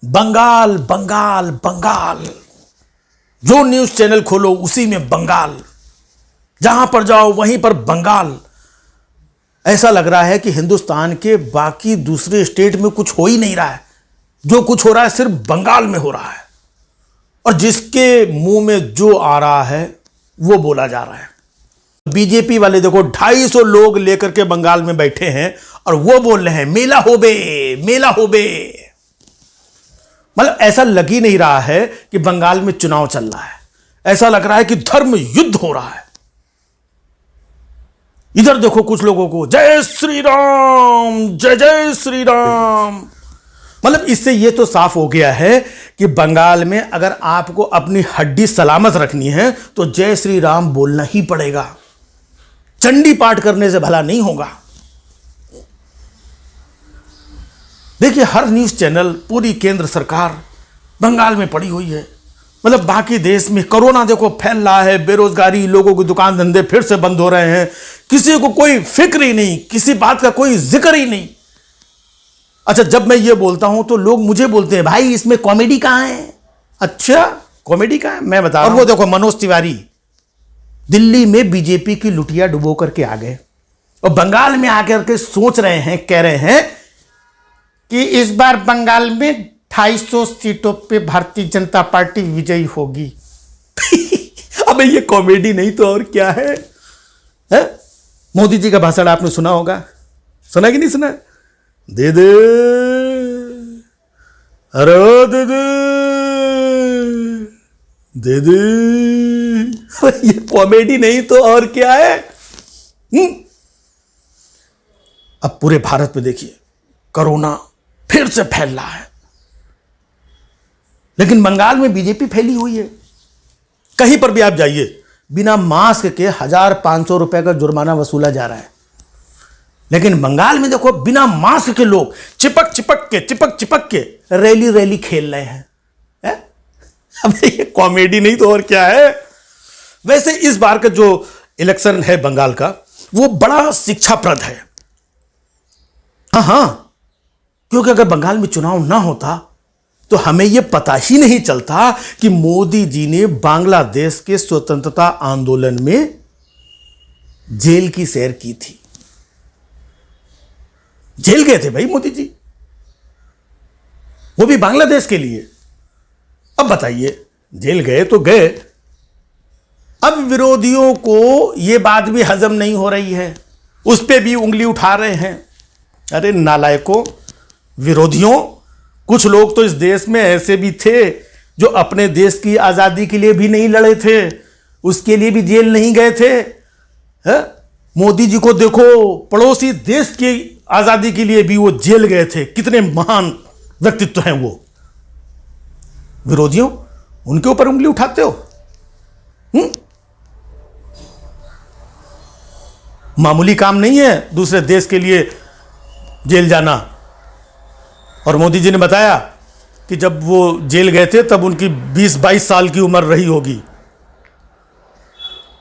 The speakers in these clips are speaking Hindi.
बंगाल बंगाल बंगाल, जो न्यूज चैनल खोलो उसी में बंगाल, जहां पर जाओ वहीं पर बंगाल। ऐसा लग रहा है कि हिंदुस्तान के बाकी दूसरे स्टेट में कुछ हो ही नहीं रहा है, जो कुछ हो रहा है सिर्फ बंगाल में हो रहा है। और जिसके मुंह में जो आ रहा है वो बोला जा रहा है। बीजेपी वाले देखो 250 लोग लेकर के बंगाल में बैठे हैं और वो बोल रहे हैं मेला होबे मेला होबे। मतलब ऐसा लग ही नहीं रहा है कि बंगाल में चुनाव चल रहा है, ऐसा लग रहा है कि धर्म युद्ध हो रहा है। इधर देखो कुछ लोगों को जय श्री राम जय जय श्री राम। मतलब इससे यह तो साफ हो गया है कि बंगाल में अगर आपको अपनी हड्डी सलामत रखनी है तो जय श्री राम बोलना ही पड़ेगा, चंडी पाठ करने से भला नहीं होगा। देखिए हर न्यूज चैनल, पूरी केंद्र सरकार बंगाल में पड़ी हुई है। मतलब बाकी देश में कोरोना देखो फैल रहा है, बेरोजगारी, लोगों के दुकान धंधे फिर से बंद हो रहे हैं, किसी को कोई फिक्र ही नहीं, किसी बात का कोई जिक्र ही नहीं। अच्छा जब मैं ये बोलता हूं तो लोग मुझे बोलते हैं भाई इसमें कॉमेडी कहां है। अच्छा कॉमेडी कहां है, मैं बता रहा हूं। और वो देखो मनोज तिवारी दिल्ली में बीजेपी की लुटिया डुबो करके आ गए और बंगाल में आकर के सोच रहे हैं, कह रहे हैं कि इस बार बंगाल में 250 सीटों पे भारतीय जनता पार्टी विजयी होगी। अबे ये कॉमेडी नहीं तो और क्या है? मोदी जी का भाषण आपने सुना होगा, सुना कि नहीं सुना? दे दे अरे दे दे दे दे। ये कॉमेडी नहीं तो और क्या है? अब पूरे भारत में देखिए कोरोना फिर से फैल रहा है, लेकिन बंगाल में बीजेपी फैली हुई है। कहीं पर भी आप जाइए बिना मास्क के 1500 रुपए का जुर्माना वसूला जा रहा है, लेकिन बंगाल में देखो बिना मास्क के लोग चिपक चिपक के रैली रैली खेल रहे हैं। अब ये कॉमेडी नहीं तो और क्या है? वैसे इस बार का जो इलेक्शन है बंगाल का वो बड़ा शिक्षाप्रद है। हाँ, क्योंकि अगर बंगाल में चुनाव ना होता तो हमें यह पता ही नहीं चलता कि मोदी जी ने बांग्लादेश के स्वतंत्रता आंदोलन में जेल की सैर की थी। जेल गए थे भाई मोदी जी, वो भी बांग्लादेश के लिए। अब बताइए जेल गए तो गए, अब विरोधियों को यह बात भी हजम नहीं हो रही है, उस पर भी उंगली उठा रहे हैं। अरे नालायकों, विरोधियों, कुछ लोग तो इस देश में ऐसे भी थे जो अपने देश की आजादी के लिए भी नहीं लड़े थे, उसके लिए भी जेल नहीं गए थे। मोदी जी को देखो, पड़ोसी देश की आजादी के लिए भी वो जेल गए थे। कितने महान व्यक्तित्व हैं वो। विरोधियों, उनके ऊपर उंगली उठाते हो? मामूली काम नहीं है दूसरे देश के लिए जेल जाना। और मोदी जी ने बताया कि जब वो जेल गए थे तब उनकी 20-22 साल की उम्र रही होगी।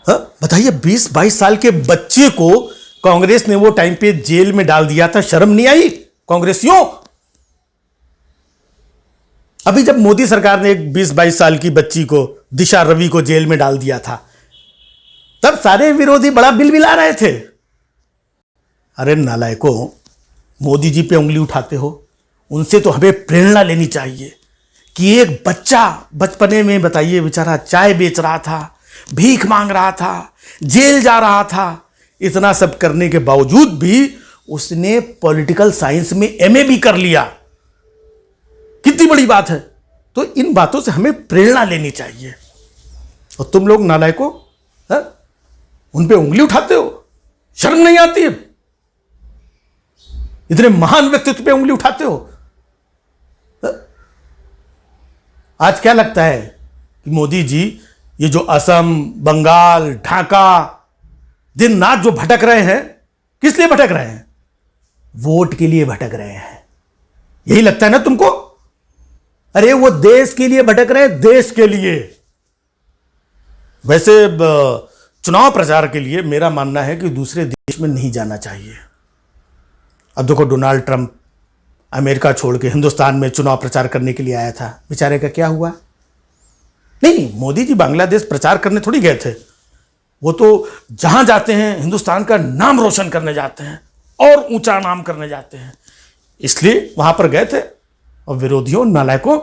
बताइए 20-22 साल के बच्चे को कांग्रेस ने वो टाइम पे जेल में डाल दिया था, शर्म नहीं आई कांग्रेसियों? अभी जब मोदी सरकार ने एक 20-22 साल की बच्ची को, दिशा रवि को जेल में डाल दिया था, तब सारे विरोधी बड़ा बिलबिला रहे थे। अरे नालायकों, मोदी जी पे उंगली उठाते हो, उनसे तो हमें प्रेरणा लेनी चाहिए कि एक बच्चा बचपने में, बताइए, बेचारा चाय बेच रहा था, भीख मांग रहा था, जेल जा रहा था, इतना सब करने के बावजूद भी उसने पॉलिटिकल साइंस में एमए भी कर लिया। कितनी बड़ी बात है। तो इन बातों से हमें प्रेरणा लेनी चाहिए। और तुम लोग नालायकों, उन पे उंगली उठाते हो, शर्म नहीं आती है? इतने महान व्यक्तित्व पे उंगली उठाते हो। आज क्या लगता है कि मोदी जी ये जो असम, बंगाल, ढाका, दिन रात जो भटक रहे हैं, किस लिए भटक रहे हैं? वोट के लिए भटक रहे हैं। यही लगता है ना तुमको? अरे वो देश के लिए भटक रहे हैं, देश के लिए। वैसे चुनाव प्रचार के लिए मेरा मानना है कि दूसरे देश में नहीं जाना चाहिए। अब देखो डोनाल्ड ट्रंप अमेरिका छोड़ के हिंदुस्तान में चुनाव प्रचार करने के लिए आया था, बेचारे का क्या हुआ? नहीं, मोदी जी बांग्लादेश प्रचार करने थोड़ी गए थे। वो तो जहां जाते हैं हिंदुस्तान का नाम रोशन करने जाते हैं और ऊंचा नाम करने जाते हैं, इसलिए वहां पर गए थे। और विरोधियों, नालायकों,